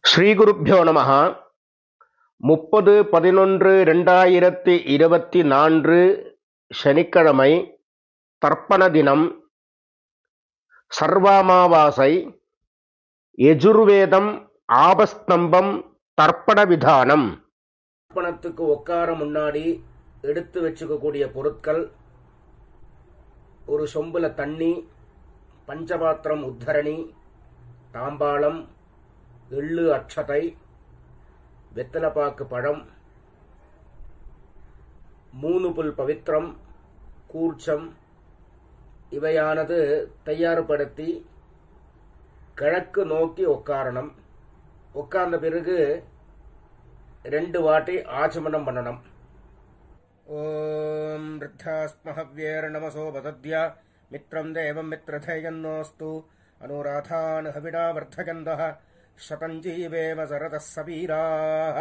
ஸ்ரீகுருப்போ நம. 30/11/2024 சனிக்கிழமை, தர்ப்பண தினம், சர்வாமாவாசை. யஜுர்வேதம், ஆபஸ்தம்பம், தர்ப்பண விதானம். தர்ப்பணத்துக்கு உட்கார முன்னாடி எடுத்து வச்சுக்கக்கூடிய பொருட்கள்: ஒரு சொம்புல தண்ணி, பஞ்சபாத்திரம் உத்தரணி, தாம்பாளம், எள்ளு அட்சதை, வெத்தலைப்பாக்கு பழம், 3 புல் பவித்திரம், கூர்ச்சம் இவையானது தயார்படுத்தி கிழக்கு நோக்கி உட்காரணும். உட்கார்ந்த பிறகு 2 வாட்டி ஆச்சமனம் பண்ணணும். ஓம் ருத்தாஸ்மஹவ்யேர் நமசோ பதத்யா மித்ரம் தேவம் மித்ரதேயன்னோஸ்து அனுராதான் ஹவிடா வர்த்தகந்தः சதஞ்சீவேம சரதः சபீராः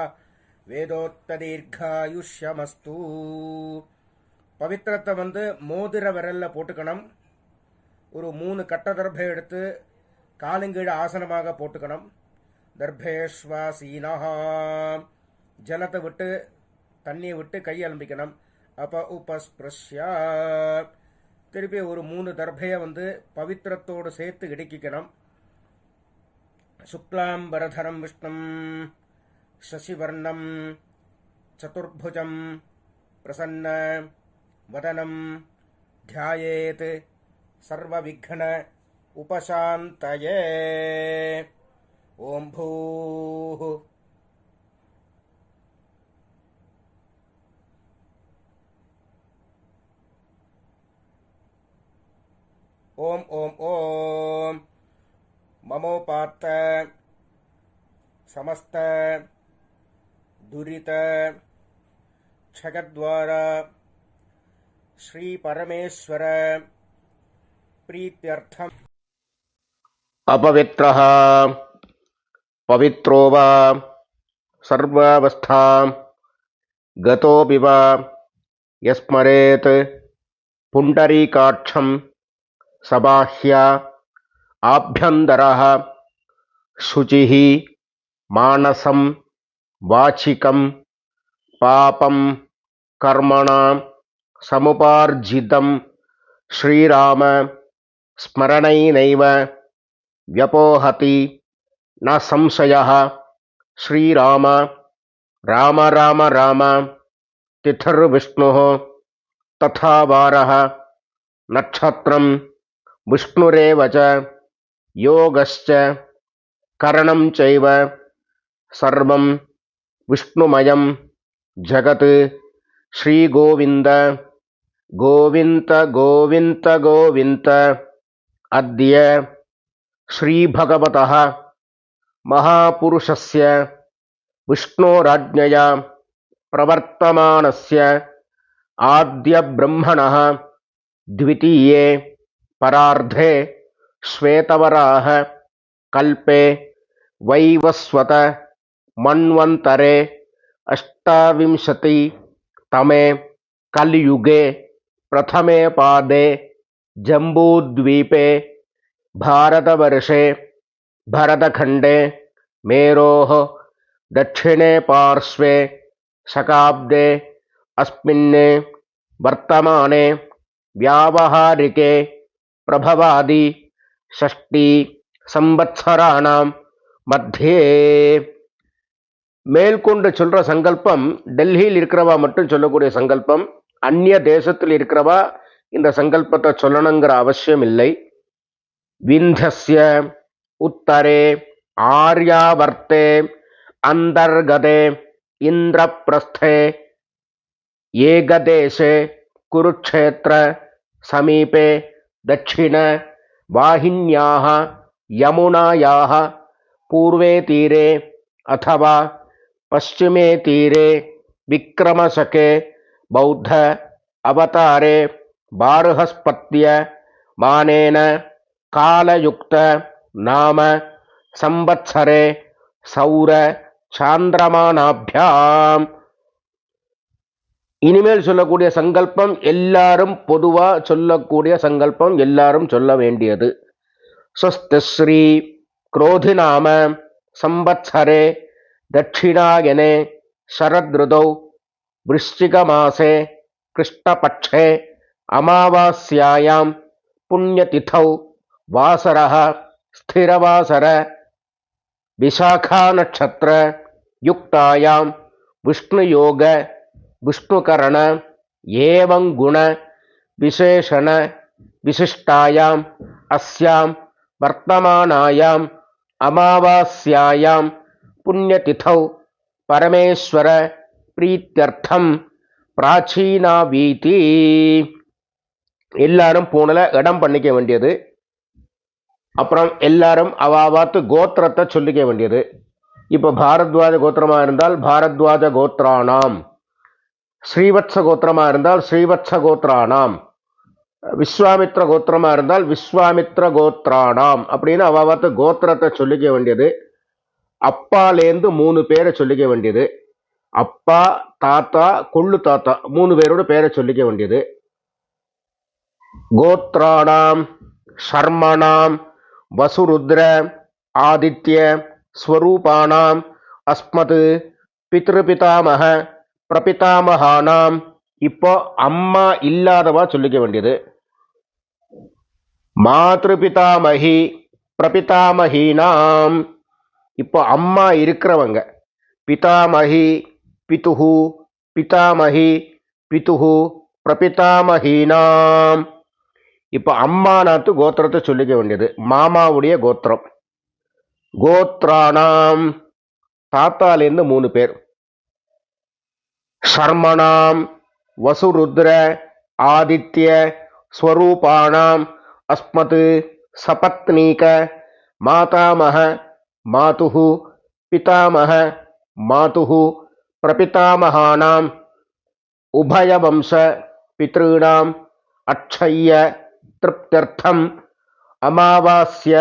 வேதோத்ததீர்காயுஷ்யமஸ்து. பவித்திரத்தை மோதிர விரல்ல போட்டுக்கணும். ஒரு 3 கட்ட தர்பை எடுத்து காலுங்கீழ ஆசனமாக போட்டுக்கணும். தர்பேஸ்வாசீனா, ஜலத்தை விட்டு தண்ணியை விட்டு கை அலம்பிக்கணும். அப்ப உபஸ்பிருஷ்யா, திருப்பி ஒரு 3 தர்பையை பவித்திரத்தோடு சேர்த்து இடுக்கிக்கணும். சுக்லாம்பரதரம் விஷ்ணும் சசிவர்ணம் சதுர்புஜம் பிரசன்ன வதனம் தியாயேத் சர்வவிக்ன உபசாந்தயே. ஓம் பூஹ் ஓம் ஓம் ஓம் மமோபாத்த சமஸ்த துரித க்ஷயத்வார ஸ்ரீ பரமேஸ்வர பிரீத்யர்த்தம். அபவித்ரஹ பவித்ரோ வா சர்வாவஸ்தாம் கதோபி வா யஸ்மரேத் புண்டரீகாட்சம் சபாஹ்யா ஆப்யந்தரஹ சுசிஹி மானசம் வாச்சிகம் பாபம் கர்மணாம் சமுபார்ஜிதம் ஸ்ரீராம ஸ்மரணைனைவ வ்யபோஹதி ந சம்சயः. ஸ்ரீராம ராம ராம ராம திதிர்விஷ்ணுः ததா வாரः நட்சத்திரம் விஷ்ணுரேவ ச யோகஸ்ச கரணம் சைவ சர்வம் விஷ்ணுமயம் ஜகத். ஸ்ரீகோவிந்த கோவிந்த கோவிந்த கோவிந்த. அத்ய ஸ்ரீபகவதः மகாபுருஷஸ்ய விஷ்ணோராஜ்ஞயா பிரவர்த்தமானஸ்ய ஆத்ய பிரம்மணः த்விதீயே பரார்த்தே ஸ்வேதவராஹ கல்பே வைவஸ்வத மன்வந்தரே அஷ்டாவிம்சதி தமே கலியுகே பிரதமே பாதே ஜம்பூத்வீபே பாரதவர்ஷே பரதகண்டே மேரோः தட்சிணே பார்ஸ்வே சகாப்தே அஸ்மின் வர்த்தமானே வியாவஹாரிகே பிரபவாதி ஷஷ்டி சம்பத்சராணாம் மத்தியே. மேற்கொண்டு சொல்ற சங்கல்பம் டெல்லியில் இருக்கிறவா மட்டும் சொல்லக்கூடிய சங்கல்பம். அந்நிய தேசத்தில் இருக்கிறவா இந்த சங்கல்பத்தை சொல்லணுங்கிற அவசியம் இல்லை. விந்தஸ்ய உத்தரே ஆர்யாவர்த்தே அந்தர்கதே இந்திரபிரஸ்தே ஏகதேசே குருக்ஷேத்திர சமீபே தட்சிண வாஹின்யாः யமுனாயாः பூர்வே தீரே அथवा பश्चिमे தீரே விக்ரமசகே பௌத்த அவதாரே பாருஹஸ்பத்ய மானேன காலயுக்த நாம சம்பத்சரே சௌர சாந்திரமானாபியாம். இனிமேல் சொல்லக்கூடிய சங்கல்பம் எல்லாரும் பொதுவா சொல்லக்கூடிய சங்கல்பம், எல்லாரும் சொல்ல வேண்டியது. ஸ்வஸ்தி ஸ்ரீ குரோதி நாம संवत्सरे दक्षिणायने शरदृतौ वृश्चिकमासे कृष्णपक्षे अमावास्यायां पुण्यतिथौ वासरः स्थिरवासर विशाखा नक्षत्र युक्तायां विष्णुयोग विष्णुकरण एवं गुण विशेषण विशिष्टायाम् अस्यां वर्तमानायाम् अमावास्यायां पुण्यतिथौ परमेश्वर प्रीत्यर्थम प्राचीना வீதி. எல்லாரும் பூனல இடம் பண்ணிக்க வேண்டியது. அப்புறம் எல்லாரும் அவாவாத்து கோத்திரத்தை சொல்லிக்க வேண்டியது. இப்போ பாரத்வாஜ கோத்திரமா இருந்தால் பாரத்வாஜ கோத்ரானாம், ஸ்ரீவத்ச கோத்திரமா இருந்தால் ஸ்ரீவத்ச கோத்ரானாம், விஸ்வாமித்ர கோத்திரமா இருந்தால் விஸ்வாமித்ர கோத்ரானாம் அப்படின்னு அவாவாத்து கோத்திரத்தை சொல்லிக்க வேண்டியது. அப்பாலேருந்து 3 பேரை சொல்லிக்க வேண்டியது. அப்பா, தாத்தா, கொள்ளு தாத்தா 3 பேரோட பேரை சொல்லிக்க வேண்டியது. கோத்ராணாம் சர்மணாம் வசுருத்ர ஆதித்ய ஸ்வரூபானாம் அஸ்மத் பித்ருபிதாமக பிரபிதாமகானாம். இப்போ அம்மா இல்லாதவா சொல்லிக்க வேண்டியது. மாத்ருபிதாமகி பிரபிதாமகீனாம். இப்போ அம்மா இருக்கிறவங்க பிதாமகி பிதுஹு பிதாமகி பிதுஹு பிரபிதாமகீனாம். இப்போ அம்மானாத்து கோத்திரத்தை சொல்லிக்க வேண்டியது. மாமாவுடைய கோத்திரம். கோத்ரானாம் தாத்தாலேருந்து 3 பேர். சர்மணாம் வசுருத்ர ஆதித்ய ஸ்வரூபானாம் அஸ்மத் சபத்னீக மாதாமக மாதுஹு பிதாமக மாதுஹு பிரபிதாமகானாம் உபயவம்ச பித்ருணாம் அக்ஷய்ய திருப்தியர்த்தம் அமாவாஸ்ய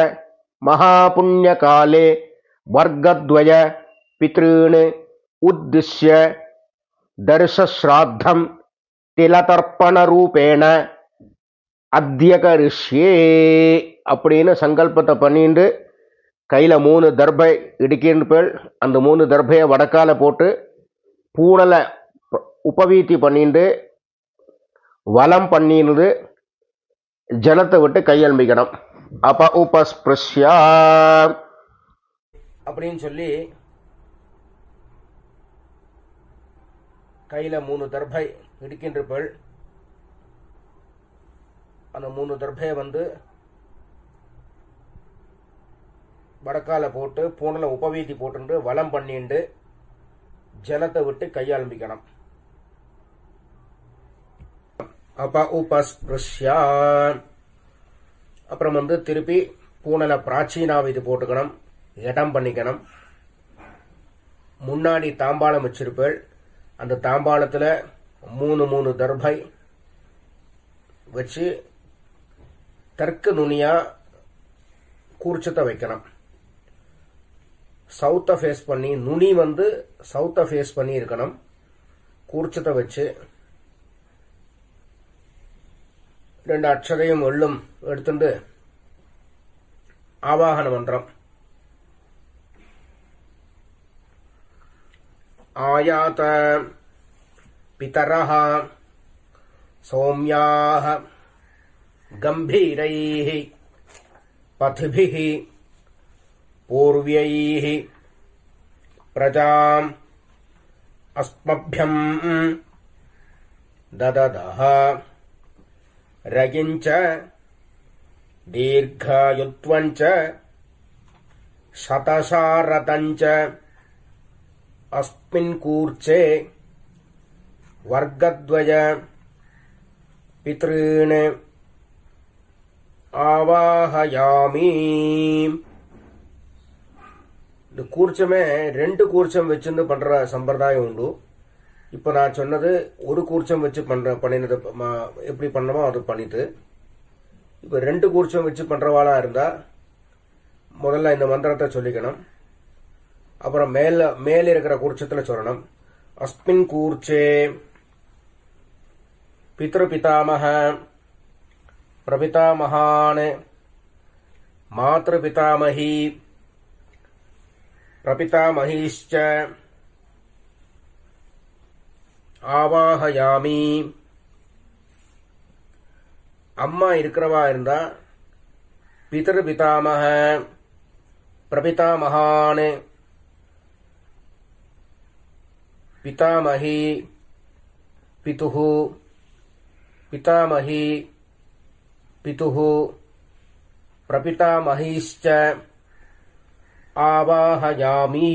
மகாபுண்யகாலே வர்க்கத்வய பித்ருண் உத்திஷ்ய தர்சஸ்ராத்தம் திலதர்ப்பண ரூபேண அத்தியகரிஷ்யே அப்படின்னு சங்கல்பத்தை பண்ணிட்டு கையில் 3 தர்பை இடிக்கின்ற பேர். அந்த 3 தர்பையை வடக்கால போட்டு பூனலை உபவீத்தி பண்ணிட்டு வலம் பண்ணினது ஜலத்தை விட்டு கையெழும்பிக்கணும். அப்ப உபஸ்பிருஷ்யா அப்படின்னு சொல்லி கையில் 3 தர்பை இடிக்கின்ற பேர். அந்த 3 தர்பையை வடக்கால போட்டு பூனலை உபவீதி போட்டு வலம் பண்ணிண்டு ஜலத்தை விட்டு கையாளம்பிக்கணும். அப்ப உபஸ்பிருஷ்யா. அப்புறம் திருப்பி பூனலை பிராச்சீனாவிதி போட்டுக்கணும், இடம் பண்ணிக்கணும். முன்னாடி தாம்பாளம் வச்சிருப்பேள். அந்த தாம்பாளத்தில் 3 தர்பை வச்சு தெற்கு நுனியா கூர்ச்சத்தை வைக்கணும். சவுத்தை ஃபேஸ் பண்ணி, நுனி சவுத்தை ஃபேஸ் பண்ணி இருக்கணும். கூர்ச்சத்தை வச்சு 2 அட்சதையும் எள்ளும் எடுத்துட்டு ஆவாகன மந்திரம் ஆயாத பிதரஹ சௌம்யாஹ கம்பீரைஹ பத்பிஹ பூர்வ்யைஹ பிரஜாம் அஸ்மப்யம் தததஹ ரகிஞ்ச தீர்காயுத்வஞ்ச சதசாரதஞ்ச அஸ்மின் கூர்ச்சே வர்க்கத்வய பித்ருண் ஆவாஹயாமி. இந்த கூர்ச்சமே 2 கூர்ச்சம் வச்சுன்னு பண்ற சம்பிரதாயம் உண்டு. இப்போ நான் சொன்னது ஒரு கூர்ச்சம் வச்சு பண்ணினது எப்படி பண்ணமோ அது பண்ணிட்டு, இப்போ 2 கூர்ச்சம் வச்சு பண்றவாளா இருந்தா முதல்ல இந்த மந்திரத்தை சொல்லிக்கணும். அப்புறம் மேல இருக்கிற கூர்ச்சத்தில் சொல்லணும். அஸ்மின் கூர்ச்சே பித்ருபிதாமக பிரபிதாமகான் மாத்ருபிதாமகி प्रपितामहीश्च ஆவாஹயாமி. அம்மா இருக்கிறவா இருந்தா பிதர் பிதாமக பிரபிதாமகான் பிதாமகி பிதுஹு பிதாமகி பிதுஹு பிரபிதாமஹீஷ்ச ஆவாஹயாமி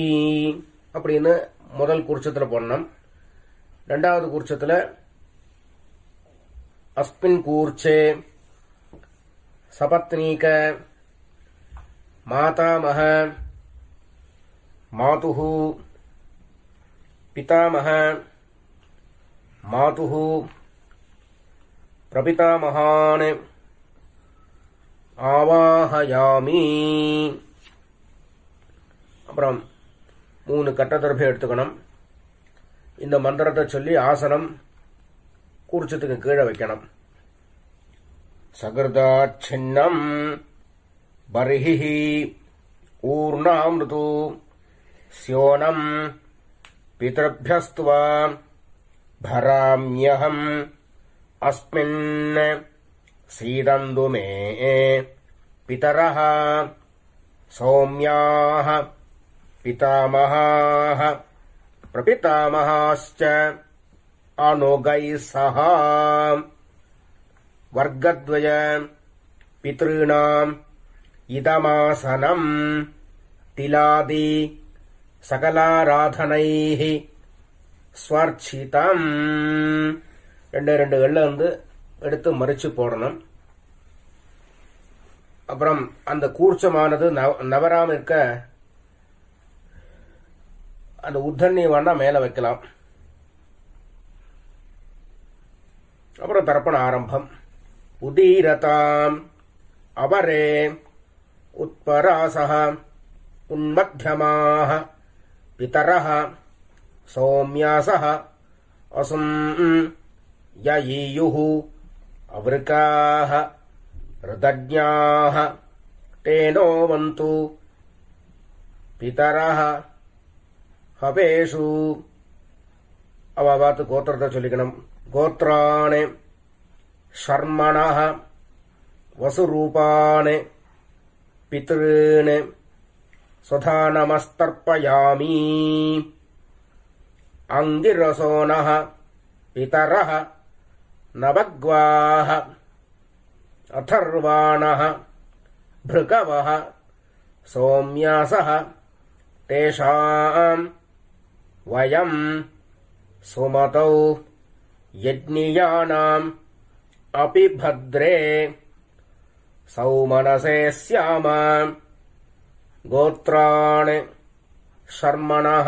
அப்படின்னு முதல் கூர்ச்சத்தில் போடணும். ரெண்டாவது கூர்ச்சத்தில் அஸ்மின் கூர்ச்சே சபத்னீக மாதாமஹ மாதுஹு பிதாமஹ மாதுஹு பிரபிதாமகான் ஆவாஹயாமி. அப்புறம் 3 கட்டதர்பை எடுத்துக்கணும். இந்த மந்திரத்தை சொல்லி ஆசனம் கூர்ச்சத்துக்கு கீழே வைக்கணும். சகிருதாச்சின்னம் பர்ஹி ஊர்ணாமிருது ஸ்யோனம் பிதர்பியஸ்துவா பராம்யஹம் அஸ்மின் சீதந்து மே பிதரஹ சௌம்யாஹ பிதாமஹாஹ பிரபிதாமஹாஸ்ச அனுகைः சஹ வர்க்கத்வய பித்ருணாம் இதமாசனம் திலாதி சகலாராதனைः ஸ்வர்ச்சிதம். 2 எள்ள வந்து எடுத்து மறிச்சு போடணும். அப்புறம் அந்த கூர்ச்சமானது நவராம இருக்க அந்த உத்தண்ணி வேணா மேல வைக்கலாம். அப்புறம் தர்ப்பண ஆரம்பம். உதீரதாம் அவரே உத்பராசஹ உன்மத்யமாஹ பிதரஹ சௌம்யாசஹ அசும் யயீயுஹு அவ்ருகாஹ ருதஜ்ஞாஹ தேனோவந்து பிதரஹ ஹவேஷு. அவாத்து கோத்திரத்தை சொல்லிக்கணும். கோத்ராணே ஷர்மணஹ வசுரூபானே பித்ருனே சுதா நமஸ்தர்ப்பயாமி. அங்கிரசோனஹ பிதரஹ நவக்வாஹ அதர்வாணஹ பிருகவஹ சௌம்யாசஹ தேஷாம் வயம் சுமதௌ யஜ்ஞியானாம் அபி பத்ரே சௌமனசே ஸ்யாம. கோத்ராணி ஷர்மணஹ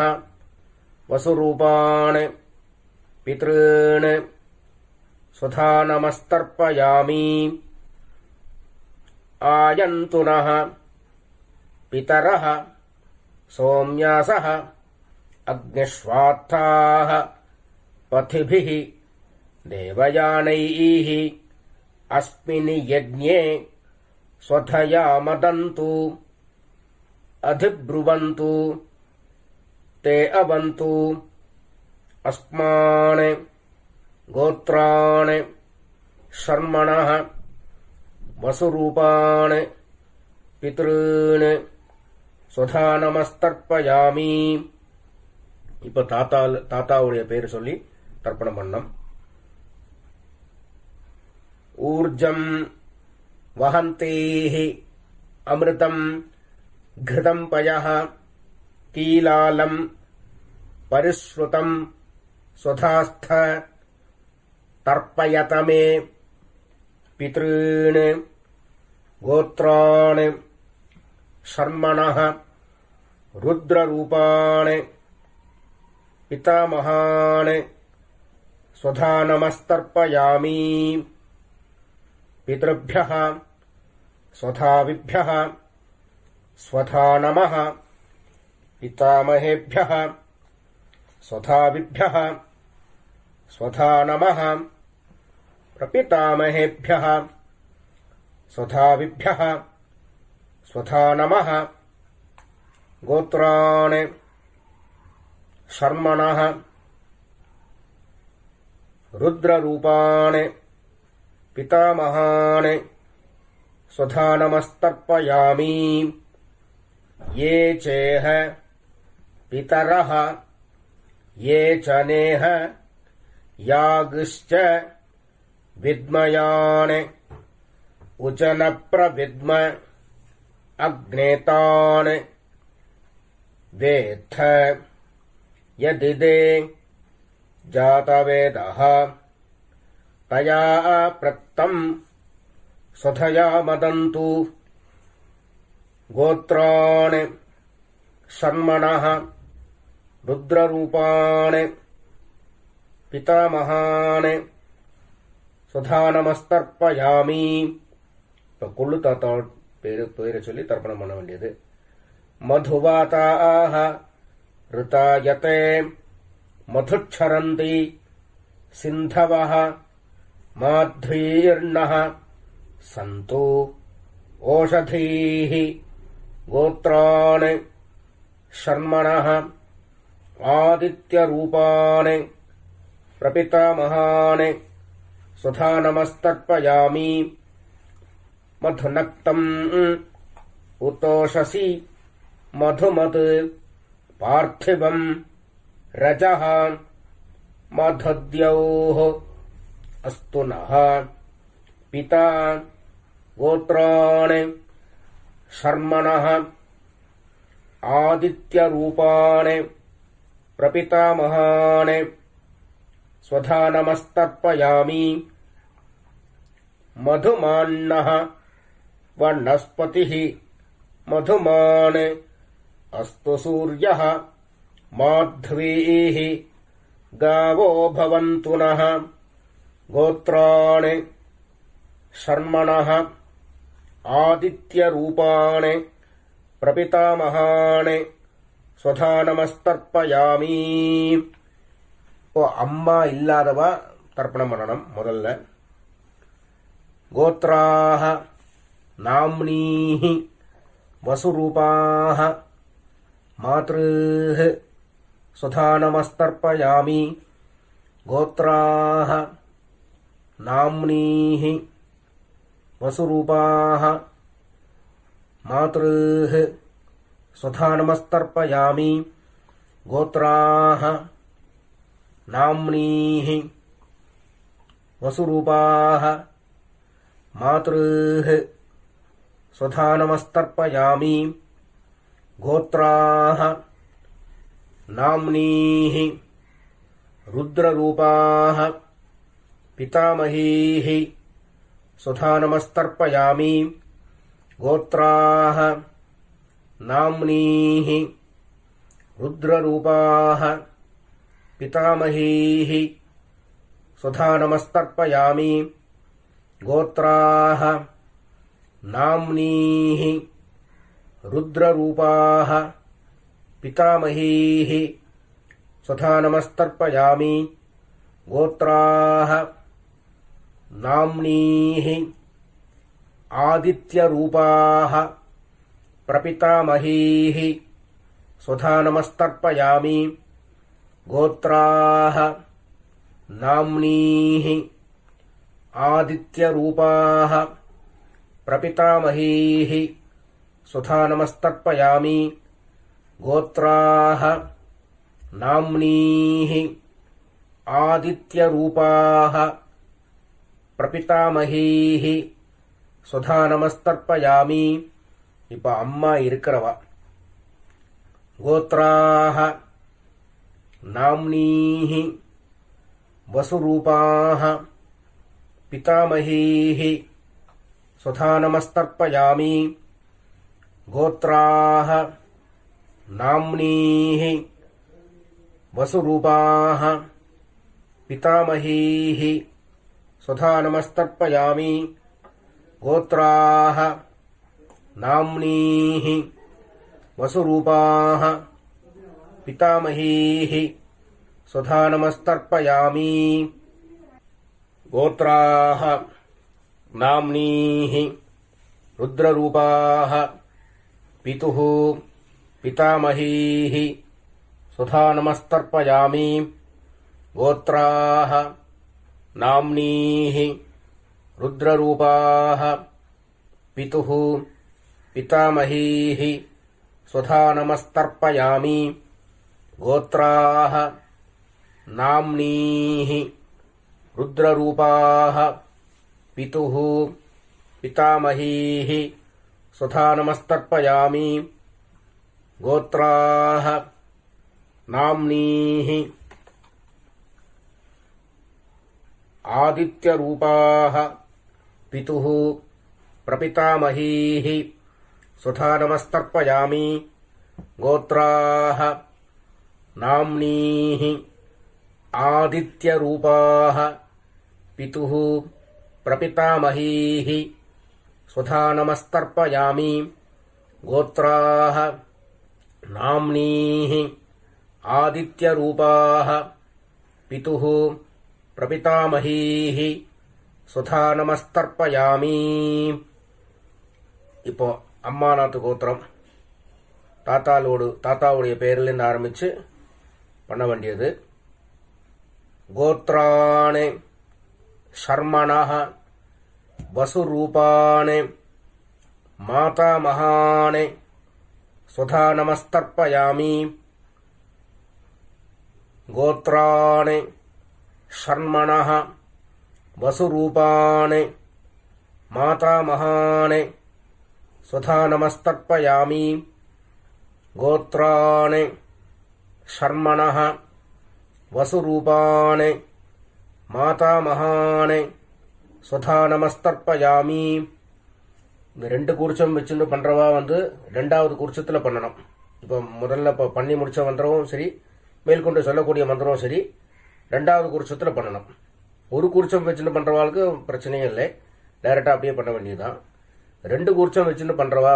வசுரூபாணி பித்ருன் சுதா நமஸ்தர்ப்பயாமி. ஆயந்துனஹ பிதரஹ சௌம்யாசஹ அக்னிஷ்வாத்தாஹ பதிபிஹ தேவயானைஹ அஸ்மின் யஜ்ஞே ஸ்வதயா மதந்து அதிப்ருவந்து தே அவந்து அஸ்மான் கோத்ராணி ஷர்மணஹ வசுரூபாணி பித்ருன் சுதா நமஸ்தர்ப்பயாமி. இப்ப தாத்தாவுடைய பேர் சொல்லி தர்ப்பணம் பண்ணம். ஊர்ஜம் வஹந்தேஹி அமிர்தம் घृतं पयः कीलालं परिश्रुतं स्वधास्थ तर्पयत मे पितॄन् गोत्रान् शर्मणः रुद्ररूपान् पितामहान् स्वधा नमस्तर्पयामि। पितृभ्यः स्वधाविभ्यः स्वधा नमः, पितामहेभ्यः स्वधाविभ्यः स्वधा नमः, प्रपितामहेभ्यः स्वधाविभ्यः स्वधा नमः, गोत्राणि शर्मणः रुद्ररूपाणि पितामहानि स्वधा नमस्तर्पयामि। ये चेह पितरः ये च नेह यागश्च विद्मयानि उचनप्रविद्म अग्नेतान् वेत्थ यदिदे जातवेदः तया प्रत्तं स्वधया मदन्तु। गोत्राणि शर्मणः रुद्ररूपाणि पितामहानि स्वधा नमस्तर्पयामि. இப்போ கொள்ளு தாத்தா பேரை சொல்லி தர்ப்பணம் பண்ண வேண்டியது. மதுவாதாக ऋतायते मधुक्षरन्ति सिन्धवः माध्वीर्नः सन्तु ओषधीः. गोत्राणि शर्मणः आदित्यरूपाणि प्रपितामहानि स्वधा नमस्तर्पयामि. मधुनक्तम् उतोषसि मधुमत् पार्थिवम् रजः मधुद्यौः अस्तु नः पिता. गोत्राणि शर्मणः आदित्यरूपाणि प्रपितामहानि स्वधा नमस्तर्पयामि. मधुमान्नः वनस्पतिः मधुमान् अस्तु सूर्यः माध्वीः गावो भवन्तु नः. गोत्राणि शर्मणः आदित्यरूपाणि प्रपितामहानि स्वधा नमस्तर्पयामि. இப்போ அம்மா இல்லாதவா தர்ப்பணம் பண்ணணும். முதல்ல गोत्राः नाम्नीः वसुरूपाः मातृः स्वधा नमस्तर्पयामि. गोत्राः नाम्नीः वसुरूपाः मातृः स्वधा नमस्तर्पयामि. गोत्राः नाम्नीः वसुरूपाः मातृः स्वधा नमस्तर्पयामि. गोत्राः नाम्नीः रुद्ररूपाः पितामहीः स्वधा नमस्तर्पयामि. गोत्राः नाम्नीः रुद्ररूपाः पितामहीः स्वधा नमस्तर्पयामि. गोत्राः नाम्नीः रुद्ररूपाः पितामहीः स्वधा नमस्तर्पयामि. गोत्राः नाम्नीः आदित्यरूपाः प्रपितामहीः स्वधा नमस्तर्पयामि. गोत्राः नाम्नीः आदित्यरूपाः प्रपितामहीः स्वधा नमस्तर्पयामि. गोत्राः नाम्नीः आदित्यरूपाः प्रपितामहीः स्वधा नमस्तर्पयामि. இப்ப அம்மா இருக்கிறவா. गोत्राः नाम्नीः वसुरूपाः पितामहीः स्वधा नमस्तर्पयामि. गोत्राः नाम्नीः वसुरूपाः पितामहीः स्वधा नमस्तर्पयामि. गोत्राः नाम्नीः वसुरूपाः पितामहीः स्वधा नमस्तर्पयामि. गोत्राः नाम्नीः रुद्ररूपाः पितुः पितामहीः स्वधा नमस्तर्पयामि गोत्राः नाम्नीः रुद्ररूपाः पितुः पितामहीः स्वधा नमस्तर्पयामि गोत्राः नाम्नीः रुद्ररूपाः पितुः पितामहीः स्वधा नमस्तर्पयामि गोत्राः नाम्नीः आदित्यरूपाः पितुः प्रपितामहीः स्वधा नमस्तर्पयामि गोत्राः नाम्नीः आदित्यरूपाः पितुः प्रपितामहीः स्वधा नमस्तर्पयामि गोत्राः नाम्नीः आदित्यरूपाः पितुः பிரபிதாமஹீஹி சுதா நமஸ்தர்ப்பயாமி. இப்போ அம்மாநாத்து கோத்திரம் தாத்தாவுடைய பெயரிலிருந்து ஆரம்பிச்சு பண்ண வேண்டியது. கோத்ராணே ஷர்மணः வசுரூபாணே மாதாமஹானே சுதா நமஸ்தர்ப்பயாமி. கோத்ராணே ஷர்மணः வசுரூபாணே மாதாமஹானே சுதா நமஸ்தர்ப்பயாமி. கோத்ராணே ஷர்மணः வசுரூபாணே மாதாமஹானே சுதா நமஸ்தர்ப்பயாமி. இந்த ரெண்டு கூர்ச்சம் வச்சுட்டு பண்றவா ரெண்டாவது கூர்ச்சத்துல பண்ணணும். இப்போ முதல்ல பண்ணி முடிச்ச மந்திரமும் சரி, மேற்கொண்டு சொல்லக்கூடிய மந்திரமும் சரி, ரெண்டாவது கூர்ச்சத்துல பண்ணணும். ஒரு கூர்ச்சம் வச்சுட்டு பண்றவாளுக்கு பிரச்சனையே இல்லை, டைரக்டா அப்படியே பண்ண வேண்டியதுதான். ரெண்டு கூர்ச்சம் வச்சுட்டு பண்றவா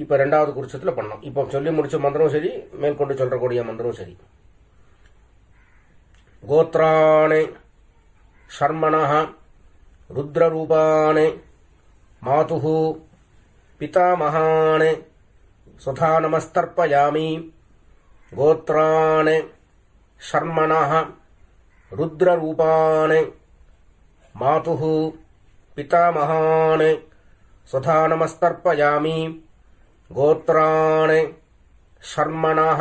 இப்ப ரெண்டாவது கூர்ச்சத்துல பண்ணணும். இப்போ சொல்லி முடிச்ச மந்திரம் சரி, மேற்கொண்டு சொல்லக்கூடிய மந்திரம் சரி. கோத்ராணே ஷர்மணः ருத்ரரூபாணே மாதுஹு பிதாமஹானே சுதா நமஸ்தர்ப்பயாமி. கோத்ராணே ஷர்மணः ருத்ரரூபாணே மாதுஹு பிதாமஹானே சுதா நமஸ்தர்ப்பயாமி. கோத்ராணே ஷர்மணः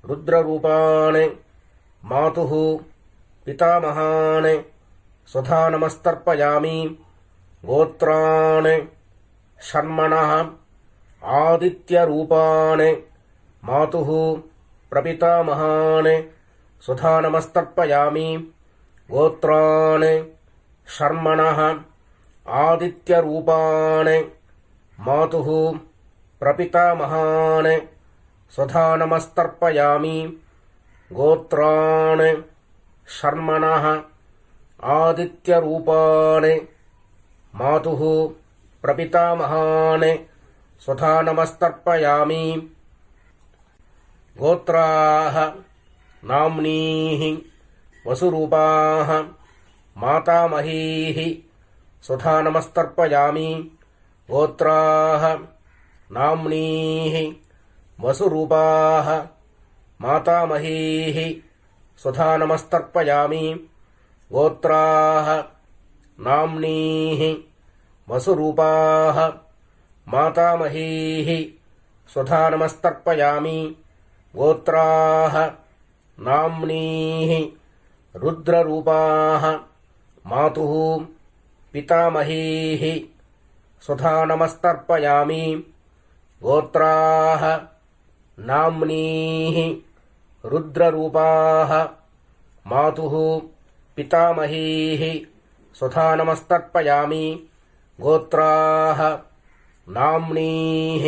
ருத்ரரூபாணே மாதுஹு பிதாமஹானே சுதா நமஸ்தர்ப்பயாமி. கோத்ராணே ஷர்மணः ஆதித்யரூபாணே மாதுஹு பிரபிதாமஹானே சுதா நமஸ்தர்ப்பயாமி. கோத்ராணே ஷர்மணः ஆதித்யரூபாணே மாதுஹு பிரபிதாமஹானே சுதா நமஸ்தர்ப்பயாமி. கோத்ராணே ஷர்மணः ஆதித்யரூபாணே மாதுஹு பிரபிதாமஹானே சுதா நமஸ்தர்ப்பயாமி. கோத்ராः நாம்னீः வசுரூபாः மாதாமஹீः சுதா நமஸ்தர்ப்பயாமி. கோத்ராः நாம்னீः வசுரூபாः மாதாமஹீः சுதா நமஸ்தர்ப்பயாமி. கோத்ராः நாம்னீः வசுரூபாः மாதாமஹீः சுதா நமஸ்தர்ப்பயாமி. கோத்ராः நாம்னீः ருத்ரரூபாः மாதுஹு பிதாமஹீः சுதா நமஸ்தர்ப்பயாமி. கோத்ராः நாம்னீः ருத்ரரூபாः மாதுஹு பிதாமஹீः சுதா நமஸ்தர்ப்பயாமி. கோத்ராः நாம்னீः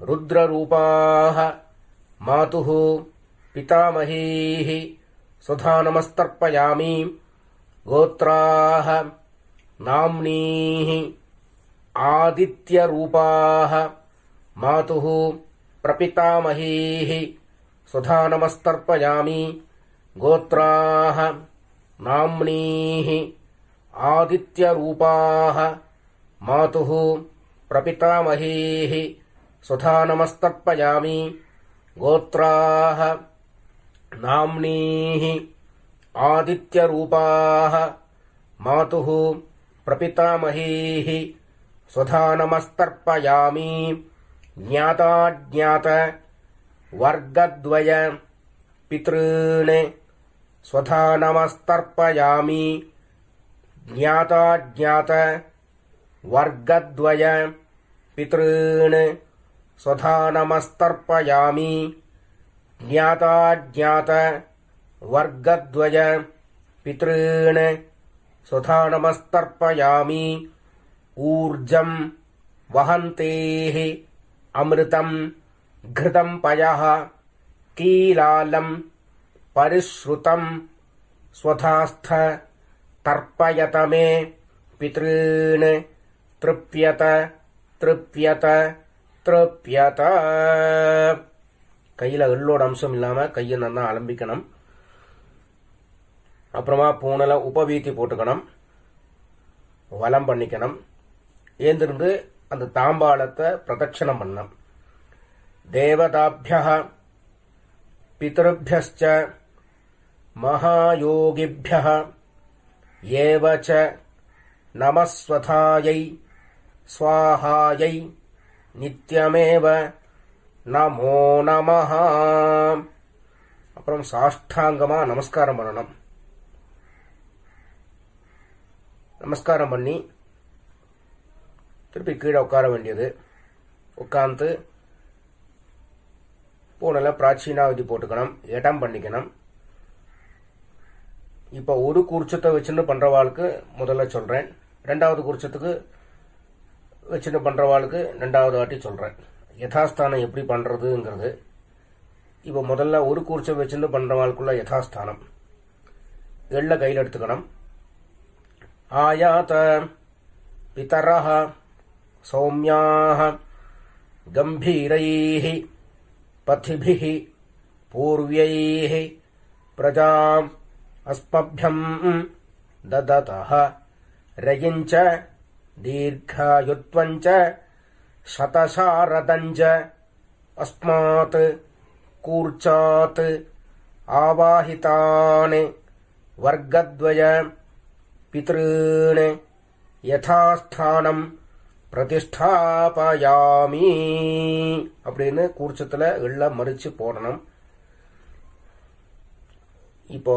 ருத்ரரூபாः மாதுஹு பிதாமஹீः சுதா நமஸ்தர்ப்பயாமி. கோத்ராः நாம்னீः ஆதித்யரூபாः மாதுஹு பிரபிதாமஹீः சுதா நமஸ்தர்ப்பயாமி. கோத்ராः நாம்னீः ஆதித்யரூபாः மாதுஹு பிரபிதாமஹீः स्वधा नमस्तर्पयामि गोत्राः नाम्नीः आदित्यरूपाः मातुः प्रपितामहीः स्वधा नमस्तर्पयामि ज्ञाताज्ञात वर्गद्वय पितॄन् स्वधा नमस्तर्पयामि ज्ञाताज्ञात वर्गद्वय पितॄन् स्वधा नमस्तर्पयामि ज्ञाताज्ञात वर्गद्वय पितॄन् स्वधा नमस्तर्पयामि ऊर्जं वहन्तेः अमृतं घृतं पयः कीलालं परिश्रुतं स्वधास्थ तर्पयत मे पितॄन् तृप्यत तृप्यत तृप्यत கையில் எள்ளோட அம்சம் இல்லாமல் கையை நல்லா அலம்பிக்கணும். அப்புறமா பூனல உபவீத்தி போட்டுக்கணும், வலம் பண்ணிக்கணும். ஏந்திருந்து அந்த தாம்பாளத்தை பிரதட்சணம் பண்ணணும். தேவதாபியः பிதృभ्यश्च महायोगिभ्यः एव च नमस्वथायै स्वाहायै नित्यमेव நமோ நமஹ. அப்புறம் சாஷ்டாங்கமா நமஸ்காரம் பண்ணணும். நமஸ்காரம் பண்ணி திருப்பி கீழே உட்கார வேண்டியது. உட்காந்து பூனல பிராச்சீனாவதி போட்டுக்கணும், இடம் பண்ணிக்கணும். இப்போ ஒரு கூர்ச்சத்தை வச்சுன்னு பண்றவாளுக்கு முதல்ல சொல்றேன், ரெண்டாவது கூர்ச்சத்துக்கு வச்சுன்னு பண்றவாளுக்கு ரெண்டாவது வாட்டி சொல்றேன். யதாஸ்தானம் எப்படி பண்றதுங்கிறது. இப்போ முதல்ல ஒரு கூர்ச்சம் வச்சுன்னு பண்றவாளுக்குள்ள யதாஸ்தானம். எள்ள கையில் எடுத்துக்கணும். ஆயாத பிதரஹ சௌமியாஹ கம்பீரைஹ பதிபிஹ பூர்வ்யைஹ பிரஜாம் அஸ்மभ्यं ददतः रयिञ्च दीर्घायुत्वञ्च शतशारदञ्च अस्मात् कूर्चात् आवाहितान् वर्गद्वय पितॄन् யதாஸ்தானம் பிரதிஷ்டாபயாமி அப்படின்னு கூர்ச்சத்தில் எள்ள மறிச்சு போடணும். இப்போ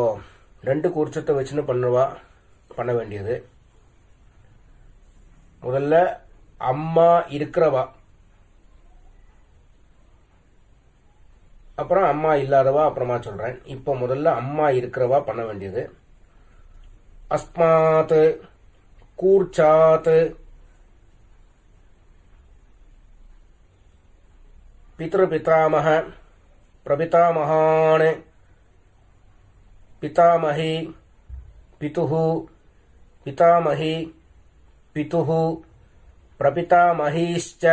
ரெண்டு கூர்ச்சத்தை வச்சுன்னு பண்ண வேண்டியது. முதல்ல அம்மா இருக்கிறவா, அப்புறம் அம்மா இல்லாதவா அப்புறமா சொல்றேன். இப்போ முதல்ல அம்மா இருக்கிறவா பண்ண வேண்டியது. அஸ்மாத் கூர்ச்சாத் பித்ருபிதாமஹ பிரபிதாமஹான் பிதாமஹி பிதுஹு பிதாமஹி பிதுஹு பிரபிதாமஹீश्च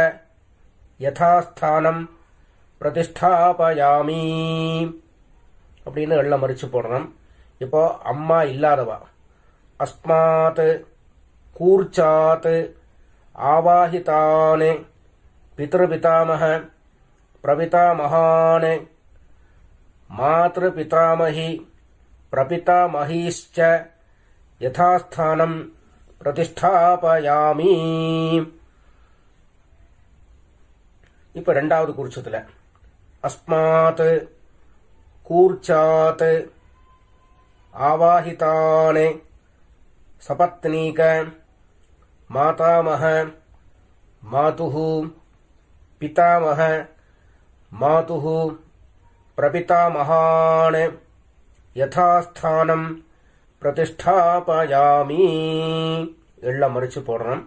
யதாஸ்தானம் பிரதிஷ்டாபயாமி அப்படின்னு எள்ள மறிச்சு போடணும். இப்போ அம்மா இல்லாதவா அஸ்மாத் கூர்ச்சாத் ஆவாஹிதானே பித்ருபிதாமஹ பிரபிதாமஹான் மாத்ருபிதாமஹி பிரபிதாமஹீश्च யதாஸ்தானம் பிரதிஷ்டாபயாமி. இப்ப ரெண்டாவது கூர்ச்சத்துல அஸ்மாத் கூர்ச்சாத் ஆவாஹிதானே சபத்னீக மாதாமஹ மாதுஹு பிதாமஹ மாதுஹு பிரபிதாமஹான் யதாஸ்தானம் பிரதிஷ்டாபயாமி எள்ள மறிச்சு போடணும்.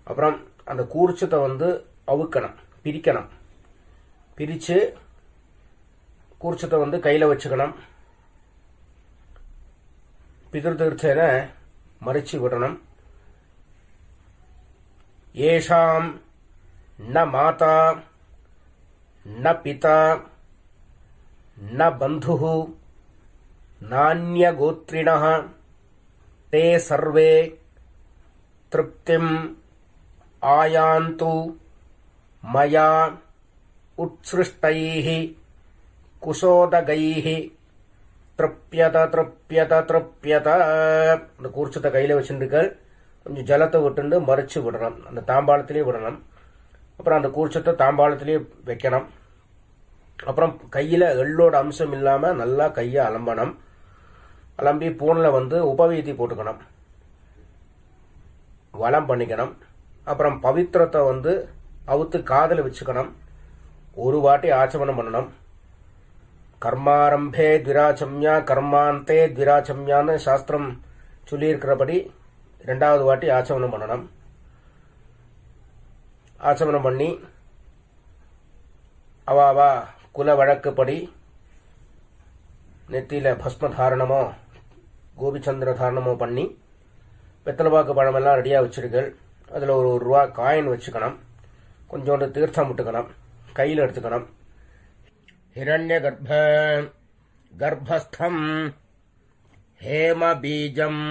அப்புறம் அந்த கூர்ச்சத்தை அவுக்கணும், பிரிக்கணும். பிரிச்சு கூர்ச்சத்தை கையில வச்சுக்கணும். பிதிருத்தீர்த்தேன மறிச்சு விடணும். ஏஷாம் ந மாதா ந பிதா ந பந்துஹு நான்யகோத்ரிணः ते सर्वे तृप्तिम् आयान्तु மயா உத்ஸ்ருஷ்டைः குசோதகைः திருப்யத திருப்யத திருப்யத. அந்த கூர்ச்சத்தை கையில வச்சுருக்கள் கொஞ்சம் ஜலத்தை விட்டுண்டு மறிச்சு விடணும், அந்த தாம்பாளத்திலேயே விடணும். அப்புறம் அந்த கூர்ச்சத்தை தாம்பாளத்திலேயே வைக்கணும். அப்புறம் கையில எள்ளோட அம்சம் இல்லாம நல்லா கையை அலம்பணும். அலம்பி பூன்ல உபவீதி போட்டுக்கணும், வலம் பண்ணிக்கணும். அப்புறம் பவித்திரத்தை அவுத்து காதல வச்சுக்கணும். ஒரு வாட்டி ஆச்சமனம் பண்ணணும். கர்மாரம்பே த்விராச்சம்யா கர்மாந்தே த்விராச்சம்யான்னு சாஸ்திரம் சொல்லியிருக்கிறபடி 2வது வாட்டி ஆச்சமனம் பண்ணணும். ஆச்சமனம் பண்ணி அவாவா குல வழக்குப்படி நெத்தியில பஸ்ம தாரணமோ கோபிச்சந்திர தாரணமோ பண்ணி வெத்தலைப்பாக்கு பழமெல்லாம் ரெடியா வச்சிருக்கள். அதுல ஒரு ரூபா காயின் வச்சுக்கணும். கொஞ்சோண்டு தீர்த்தம் விட்டுக்கணும், கையில் எடுத்துக்கணும். ஹிரண்ய கர்ப்பஸ்தம் ஹேம பீஜம்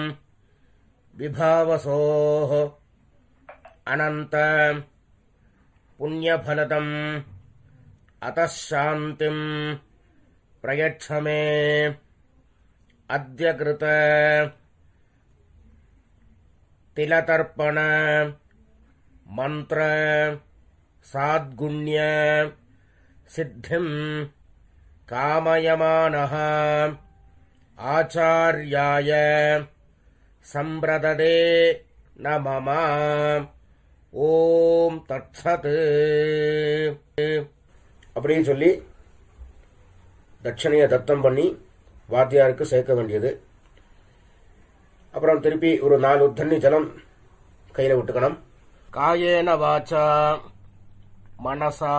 விபாவசோ அனந்த புண்ணியபலதம் அதாந்திம் பிரயட்சமே அத்ய கிருத திலதர்ப்பண மந்திர சாத்குண்ய சித்திம் காமயமானஹ ஆச்சார்யாய சம்பிரததே நமம. ஓம் தத்சத். அப்படின்னு சொல்லி தட்சணையை தத்தம் பண்ணி வாத்தியாருக்கு சேர்க்க வேண்டியது. அப்புறம் திருப்பி ஒரு 4 தண்ணி ஜலம் கையில விட்டுக்கணும். காயேன வாச்சா மனசா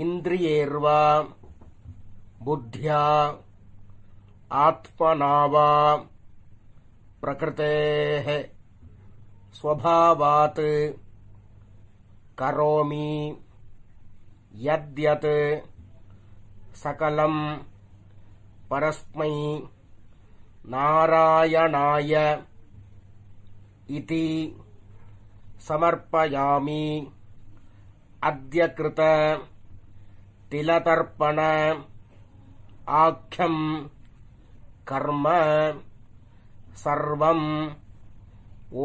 இந்திரியேர்வா புத்தியா ஆத்மனாவா பிரகிருதேஹ ஸ்வபாவாத் கரோமி யத்யத் சகலம் பரஸ்மை நாராயணாய இதி சமர்ப்பயாமி. அத்ய கிருத திலதர்ப்பண ஆக்யம் கர்ம சர்வம்.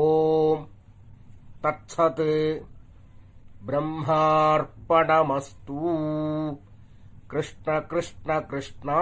ஓம் தத்சத். பிரம்மார்ப்பணமஸ்து. கிருஷ்ண கிருஷ்ண கிருஷ்ணா.